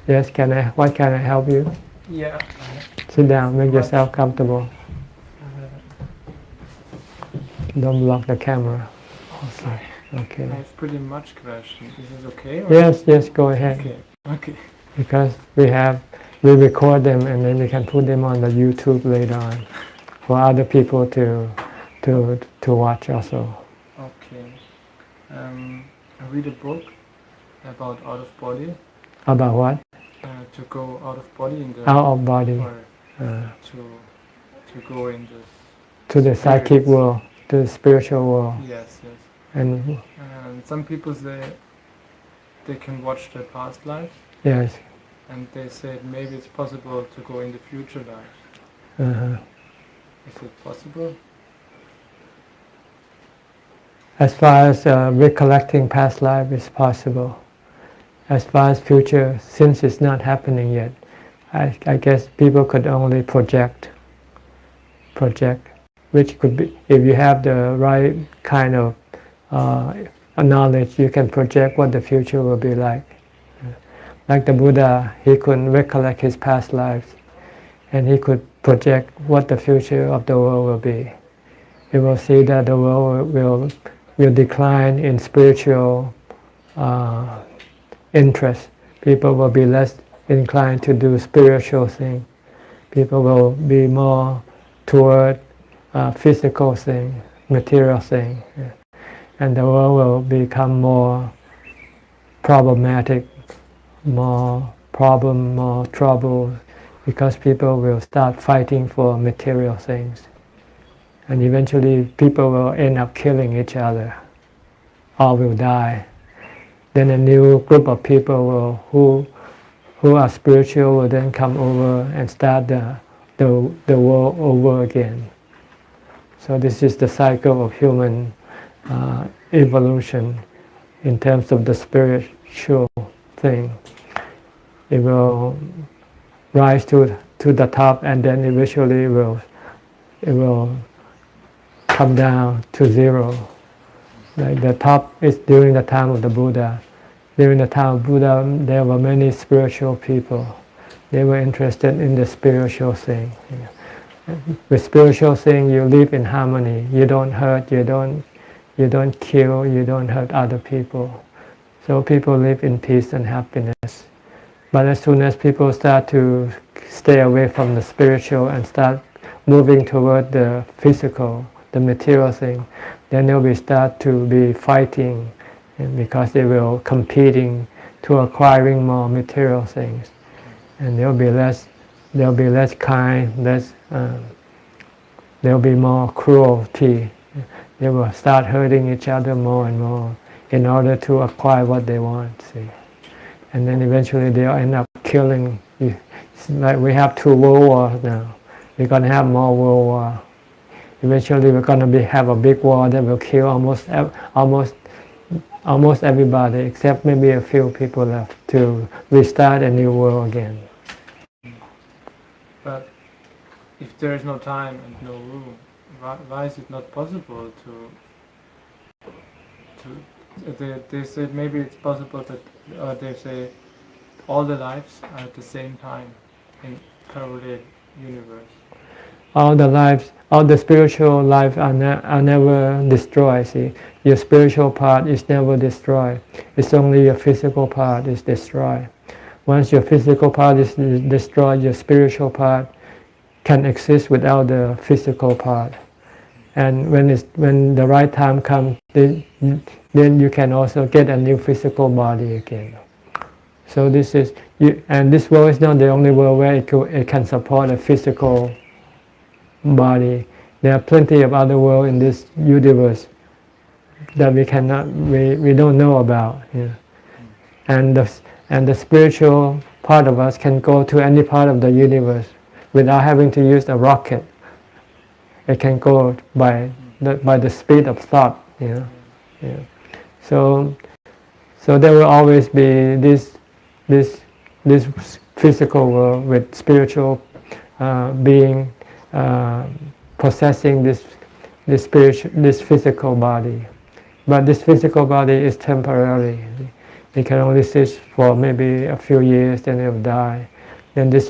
Yes, can I? What can I help you? Yeah. Sit down. Make Much. yourself comfortable. Don't block the camera. Sorry. Okay. I have pretty much questions. Is this okay? Or Yes, yes. Go ahead. Okay. Okay. Because we record them and then we can put them on the YouTube later on for other people to watch also. Okay. I read a book about out of body. About what? To go out of body in the Out of body. or Uh, to go in the to the psychic spirits. world, to the spiritual world. Yes, yes. And Some people say they can watch their past lives, yes. and they said maybe it's possible to go in the future lives. Uh-huh. Is it possible? As far as recollecting past life is possible. As far as future, since it's not happening yet, I guess people could only project, which could be, if you have the right kind of knowledge, you can project what the future will be like. Like the Buddha, he couldn't recollect his past lives, and he could project what the future of the world will be. He will see that the world will decline in spiritual interest. People will be less inclined to do spiritual things. People will be more toward physical things, material things. And the world will become more problematic, more trouble, because people will start fighting for material things. And eventually people will end up killing each other. All will die. Then a new group of people who are spiritual will then come over and start the world over again. So this is the cycle of human evolution in terms of the spiritual thing. It will rise to the top, and then eventually it will come down to zero. Like the top is during the time of the Buddha. During the time of Buddha, there were many spiritual people. They were interested in the spiritual thing. With spiritual thing, you live in harmony. You don't hurt. You don't kill. You don't hurt other people. So people live in peace and happiness. But as soon as people start to stay away from the spiritual and start moving toward the physical, the material thing, then they will start to be fighting, because they will competing to acquiring more material things, and they'll be less kind, there'll be more cruelty. They will start hurting each other more and more in order to acquire what they want. See, and then eventually they'll end up killing. It's like we have 2 world wars now. We're going to have more world war. Eventually we're going to have a big war that will kill almost everybody, except maybe a few people left to restart a new world again. But if there is no time and no room, why is it not possible they said maybe it's possible that they say all the lives are at the same time in parallel universe. All the spiritual life are never destroyed. See, your spiritual part is never destroyed. It's only your physical part is destroyed. Once your physical part is destroyed, your spiritual part can exist without the physical part. And when the right time comes, then you can also get a new physical body again. So this world is not the only world where it can support a physical body. There are plenty of other worlds in this universe that we don't know about. Yeah. And the spiritual part of us can go to any part of the universe without having to use a rocket. It can go by the speed of thought. You know? Yeah. So there will always be this physical world with spiritual being possessing this physical body. But this physical body is temporary. He can only sit for maybe a few years, then he'll die. Then this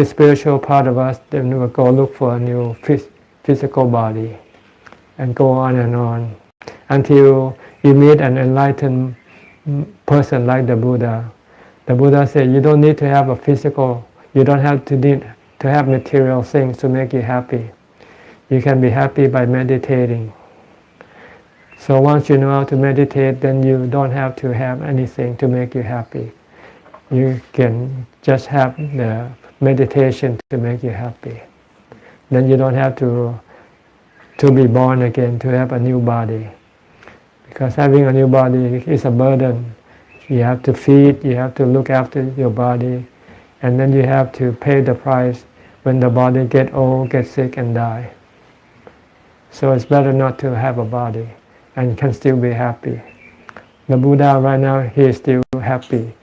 spiritual part of us then will go look for a new physical body and go on and on until you meet an enlightened person like the Buddha. The Buddha said you don't need to have a physical, you don't have to need to have material things to make you happy. You can be happy by meditating. So once you know how to meditate, then you don't have to have anything to make you happy. You can just have the meditation to make you happy. Then you don't have to be born again, to have a new body. Because having a new body is a burden. You have to feed, you have to look after your body, and then you have to pay the price when the body get old, get sick and die. So it's better not to have a body and can still be happy. The Buddha right now, he is still happy.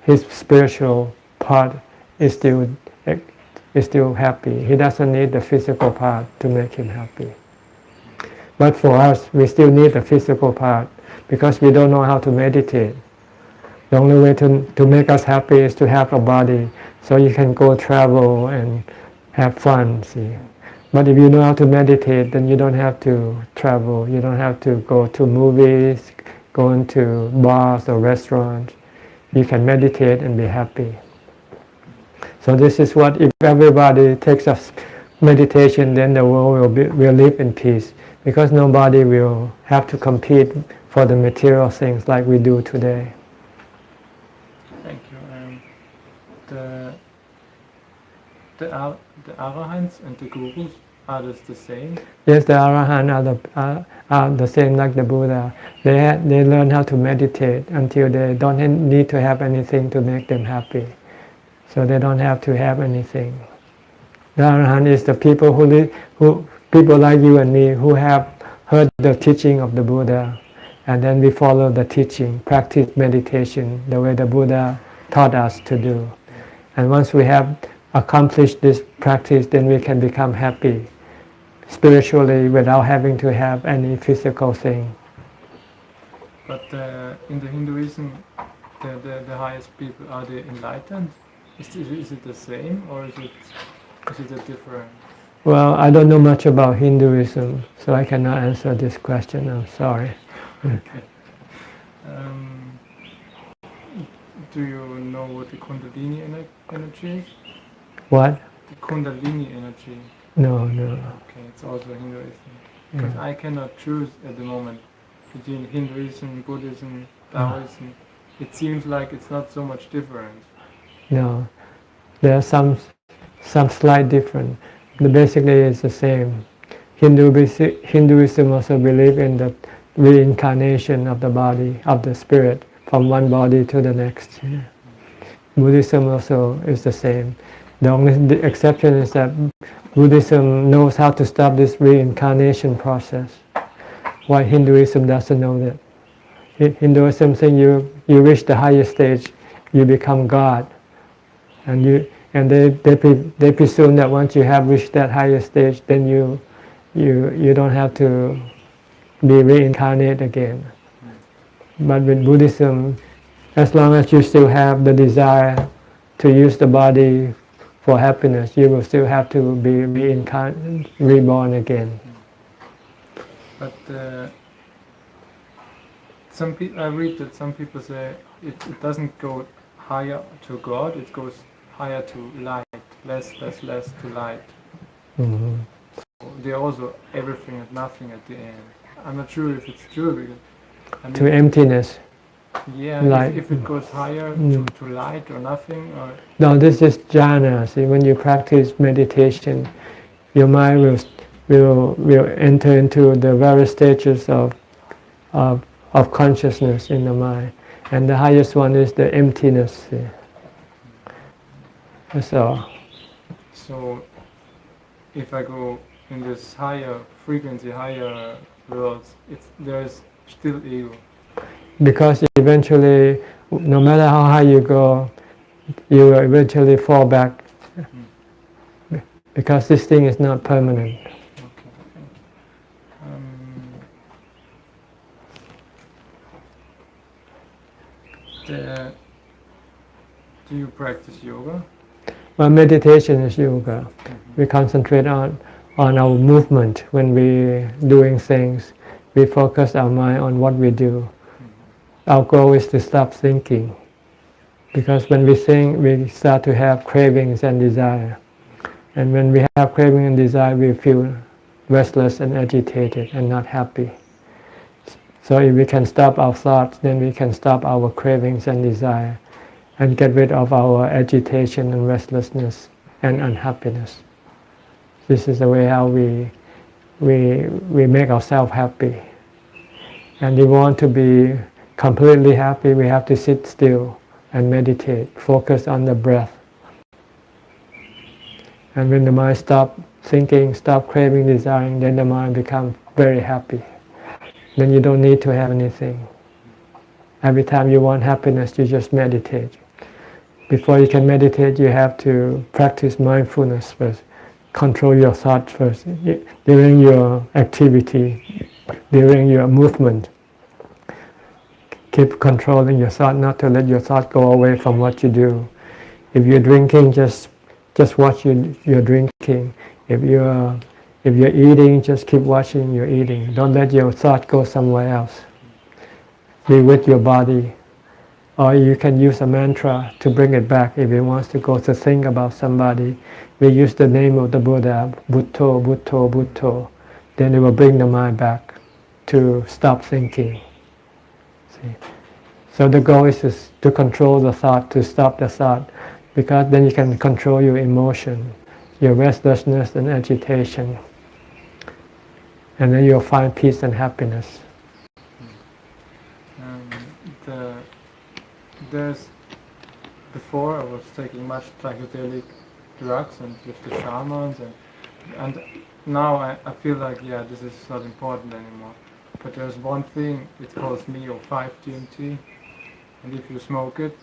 His spiritual part is still happy. He doesn't need the physical part to make him happy. But for us, we still need the physical part because we don't know how to meditate. The only way to make us happy is to have a body so you can go travel and have fun, see. But if you know how to meditate, then you don't have to travel. You don't have to go to movies, go into bars or restaurants. You can meditate and be happy. So this is what, if everybody takes up meditation, then the world will live in peace. Because nobody will have to compete for the material things like we do today. Thank you. The Arahants and the Gurus, are those the same? Yes, the Arahants are the same like the Buddha. They learn how to meditate until they don't need to have anything to make them happy. So they don't have to have anything. The Arahant is the people who people like you and me who have heard the teaching of the Buddha, and then we follow the teaching, practice meditation the way the Buddha taught us to do. And once we have accomplished this practice, then we can become happy spiritually without having to have any physical thing. But in the Hinduism, the highest people, are they enlightened? Is it the same, or is it a different? Well, I don't know much about Hinduism, so I cannot answer this question. I'm sorry. Okay. Do you know what the Kundalini energy is? What? The Kundalini energy. No. Okay, it's also Hinduism. Because I cannot choose at the moment between Hinduism, Buddhism, Taoism. It seems like it's not so much different. No, there are some slight difference. Basically, it's the same. Hinduism also believe in the reincarnation of the body, of the spirit, from one body to the next. Buddhism also is the same. The only exception is that Buddhism knows how to stop this reincarnation process, while Hinduism doesn't know that. Hinduism says you reach the highest stage, you become God, and they presume that once you have reached that higher stage, then you don't have to be reincarnated again. But with Buddhism, as long as you still have the desire to use the body for happiness, you will still have to be reborn again. But I read that some people say it doesn't go higher to God, it goes higher to light, less to light. Mm-hmm. So they're also everything and nothing at the end. I'm not sure if it's true because To emptiness. Yeah, light. If it goes higher to light or nothing, or No, this is jhana. See, when you practice meditation, your mind will enter into the various stages of consciousness in the mind, and the highest one is the emptiness. See. That's all. So, if I go in this higher frequency, higher worlds, there's still ego. Because eventually, no matter how high you go, you will eventually fall back. Because this thing is not permanent. Okay, thank you. Do you practice yoga? Well, meditation is yoga. We concentrate on our movement when we doing things. We focus our mind on what we do. Our goal is to stop thinking, because when we think, we start to have cravings and desire. And when we have craving and desire, we feel restless and agitated and not happy. So if we can stop our thoughts, then we can stop our cravings and desire and get rid of our agitation and restlessness and unhappiness. This is the way how we make ourselves happy. And if we want to be completely happy, we have to sit still and meditate, focus on the breath. And when the mind stops thinking, stop craving, desiring, then the mind becomes very happy. Then you don't need to have anything. Every time you want happiness, you just meditate. Before you can meditate, you have to practice mindfulness first. Control your thoughts first. During your activity, during your movement, keep controlling your thought, not to let your thought go away from what you do. If you're drinking, just watch your drinking. If you're eating, just keep watching your eating. Don't let your thought go somewhere else. Be with your body. Or you can use a mantra to bring it back. If it wants to go to think about somebody, we use the name of the Buddha, Bhutto, Bhutto, Bhutto. Then it will bring the mind back to stop thinking. See? So the goal is to control the thought, to stop the thought, because then you can control your emotion, your restlessness and agitation. And then you'll find peace and happiness. Before I was taking much psychedelic drugs and with the shamans, and now I feel like, yeah, this is not important anymore. But there's one thing, it calls Neo 5-DMT, and if you smoke it,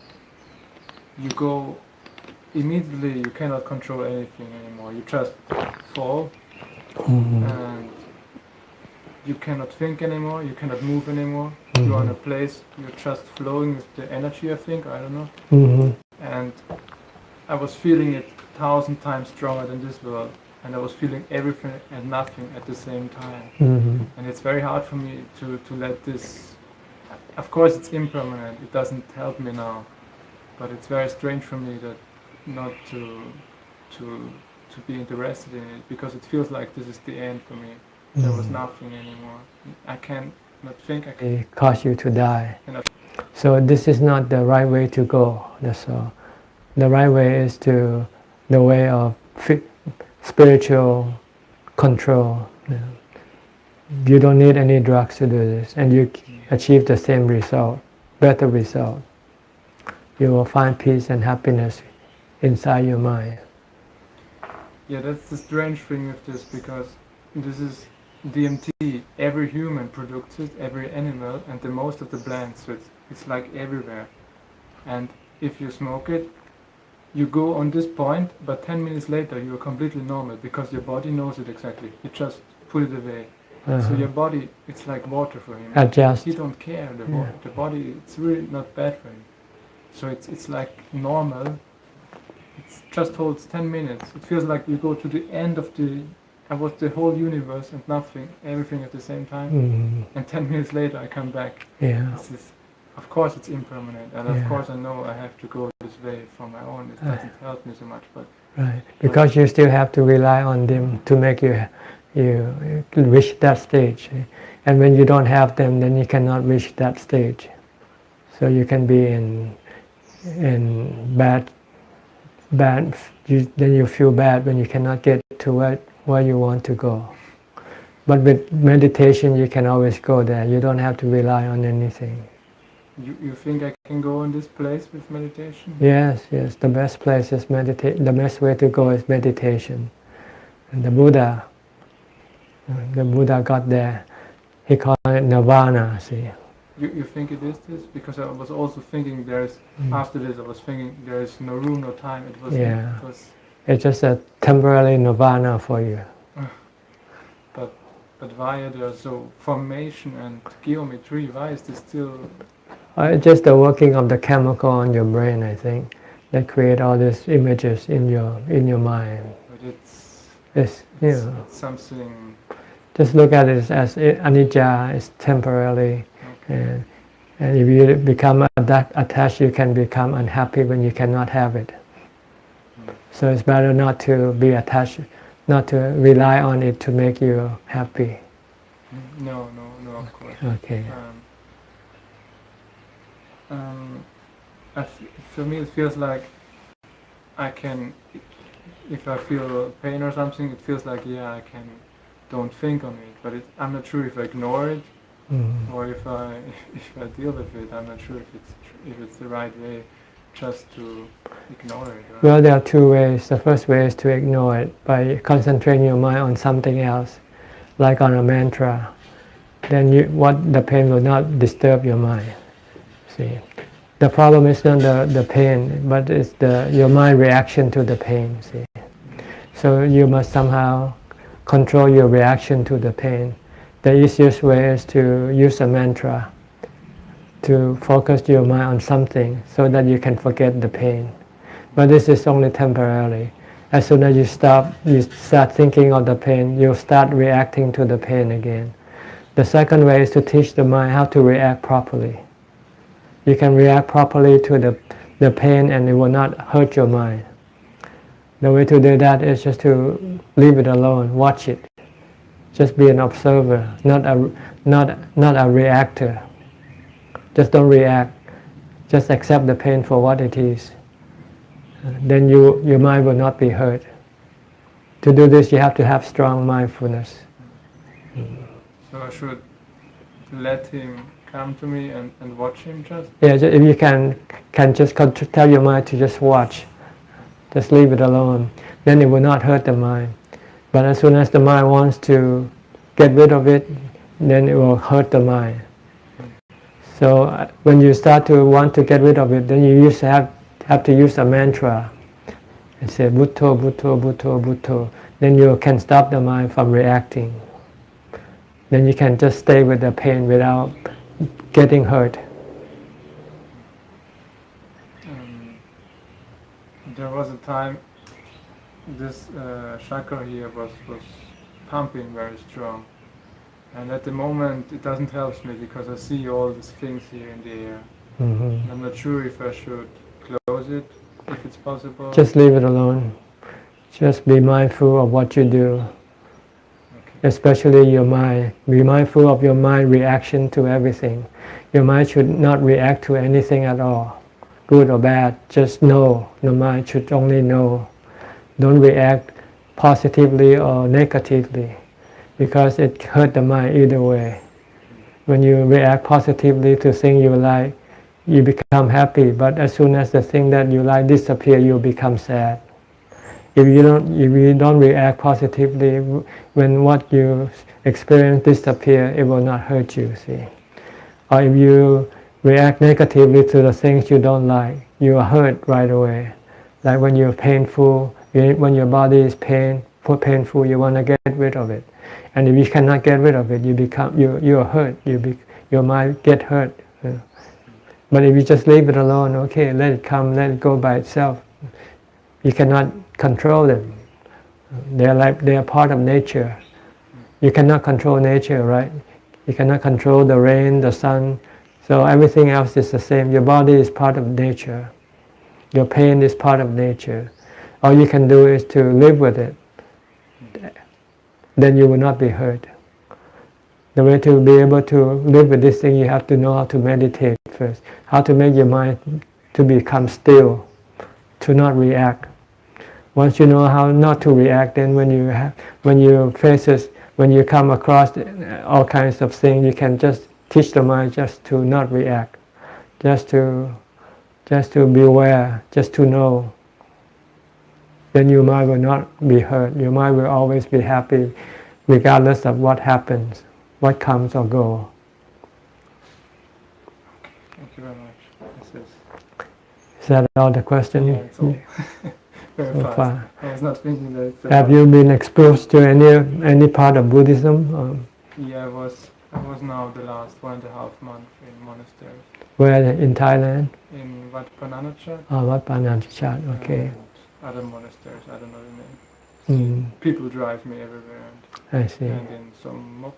you go immediately, you cannot control anything anymore. You just fall, and you cannot think anymore, you cannot move anymore. You're in a place, you're just flowing with the energy, I think, I don't know. And I was feeling it 1,000 times stronger than this world. And I was feeling everything and nothing at the same time. And it's very hard for me to let this... Of course it's impermanent, it doesn't help me now. But it's very strange for me that not to be interested in it, because it feels like this is the end for me. There was nothing anymore. I can't not think. It cause you to die. So this is not the right way to go. That's all. The right way is the way of spiritual control. You don't need any drugs to do this, and you achieve the same result, better result. You will find peace and happiness inside your mind. Yeah, that's the strange thing with this, because this is DMT. Every human produces it, every animal, and the most of the plants. So it's like everywhere. And if you smoke it, you go on this point, but 10 minutes later you are completely normal, because your body knows it exactly. You just put it away. So your body, it's like water for him. Adjust. He don't care. The body, it's really not bad for him. So it's like normal. It just holds 10 minutes. It feels like you go to the end of the whole universe and nothing, everything at the same time. And 10 minutes later I come back. Yeah. Of course it's impermanent, and of course I know I have to go this way from my own. It doesn't help me so much, but... Right, because you still have to rely on them to make you reach that stage. And when you don't have them, then you cannot reach that stage. So you can be in bad, then you feel bad when you cannot get to where you want to go. But with meditation, you can always go there. You don't have to rely on anything. You think I can go in this place with meditation? Yes. The best place is meditation. The best way to go is meditation. And the Buddha got there. He called it nirvana. See. You think it is this? Because I was also thinking after this I was thinking there is no room, no time. It's just a temporary nirvana for you. But why are there so formation and geometry? Why is this still Just the working of the chemical on your brain, I think, that create all these images in your mind. But It's it's something. just look at it as anicca, it's temporary, Okay. and if you become attached, you can become unhappy when you cannot have it. So it's better not to be attached, not to rely on it to make you happy. No, of course. Okay. For me, it feels like I can, if I feel pain or something, it feels like I can, don't think on it. But I'm not sure if I ignore it or if I deal with it. I'm not sure if it's the right way, just to ignore it. Right? Well, there are two ways. The first way is to ignore it by concentrating your mind on something else, like on a mantra. Then the pain will not disturb your mind. See, the problem is not the pain, but it's your mind reaction to the pain. See, so you must somehow control your reaction to the pain. The easiest way is to use a mantra to focus your mind on something so that you can forget the pain. But this is only temporarily. As soon as you start thinking of the pain, you'll start reacting to the pain again. The second way is to teach the mind how to react properly. You can react properly to the pain and it will not hurt your mind. The way to do that is just to leave it alone, watch it. Just be an observer, not a reactor. Just don't react. Just accept the pain for what it is. Then your mind will not be hurt. To do this, you have to have strong mindfulness. So I should let him come to me and watch him just? Yeah, if you can just tell your mind to just watch. Just leave it alone. Then it will not hurt the mind. But as soon as the mind wants to get rid of it, then it will hurt the mind. So when you start to want to get rid of it, then you have to use a mantra and say Bhutto, Bhutto, Bhutto, Bhutto. Then you can stop the mind from reacting. Then you can just stay with the pain without getting hurt. There was a time this chakra here was pumping very strong. And at the moment it doesn't help me because I see all these things here in the air. Mm-hmm. I'm not sure if I should close it, if it's possible. Just leave it alone. Just be mindful of what you do. Okay. Especially your mind. Be mindful of your mind reaction to everything. Your mind should not react to anything at all, good or bad. Just know. The mind should only know. Don't react positively or negatively, because it hurt the mind either way. When you react positively to things you like, you become happy, but as soon as the thing that you like disappear, you become sad. If you don't react positively, when what you experience disappear, it will not hurt you, see. Or if you react negatively to the things you don't like, you are hurt right away. Like when you're painful, when your body is painful, you want to get rid of it. And if you cannot get rid of it, you are hurt. Your mind get hurt. But if you just leave it alone, okay, let it come, let it go by itself. You cannot control them. They are part of nature. You cannot control nature, right? You cannot control the rain, the sun. So everything else is the same. Your body is part of nature. Your pain is part of nature. All you can do is to live with it. Then you will not be hurt. The way to be able to live with this thing, you have to know how to meditate first. How to make your mind to become still, to not react. Once you know how not to react, then when you come across all kinds of things, you can just teach the mind just to not react, just to be aware, just to know. Then your mind will not be hurt. Your mind will always be happy, regardless of what happens, what comes or goes. Thank you very much. Is that all the question? Yeah, it's all. Very so fast. Far. I was not thinking that. Have you been exposed to any part of Buddhism? Yeah, I was I was now the last 1.5 months in monasteries. Where in Thailand? In Wat Yannasangwararam Wat Yannasangwararam. Okay. and other monasteries, I don't know the name. Mm, People drive me everywhere, I see. and in some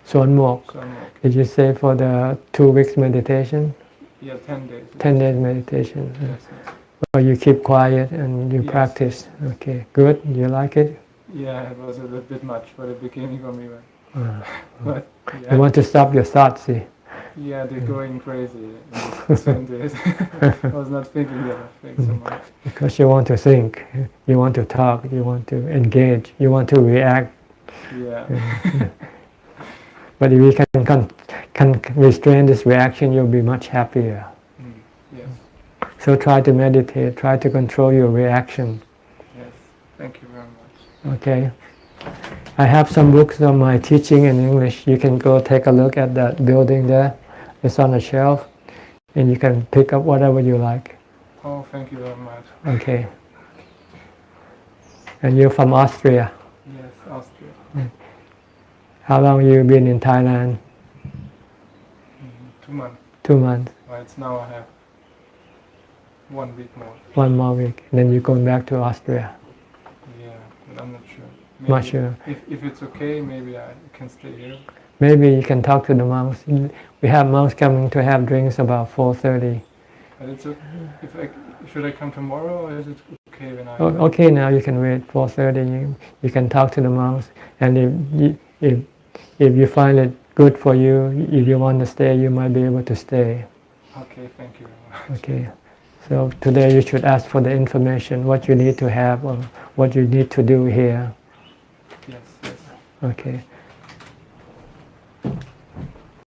Suan Mok. Did you say for the 2 weeks meditation? Yeah, 10 days. 10 days meditation. Yes, yes. Or you keep quiet and you Yes. practice. Okay, good. You like it? Yeah, it was a little bit much for the beginning for me, Uh, but You yeah, want to stop your thoughts, see? yeah, they're going crazy in these 10 days. I was not thinking the other things so much. Because you want to think, you want to talk, you want to engage, you want to react. Yeah. But if you can restrain this reaction, you'll be much happier. Yes. So try to meditate, try to control your reaction. Yes. Thank you very much. Okay. I have some books on my teaching in English. You can go take a look at that building there. It's on a shelf, and you can pick up whatever you like. Oh, thank you very much. Okay. And you're from Austria. Yes, Austria. How long you been in Thailand? 2 months. 2 months. Right now I have 1 week more. 1 more week. Then you're going back to Austria. Yeah, but I'm not sure. Not sure. If it's okay, maybe I can stay here. Maybe you can talk to the monks. We have monks coming to have drinks about 4:30. But it's okay. Should I come tomorrow, or is it okay when I? Okay, now you can wait 4:30. You can talk to the monks, and if you find it good for you, if you want to stay, you might be able to stay. Okay, thank you very much. Okay. So today you should ask for the information, what you need to have or what you need to do here. Yes, yes. Okay.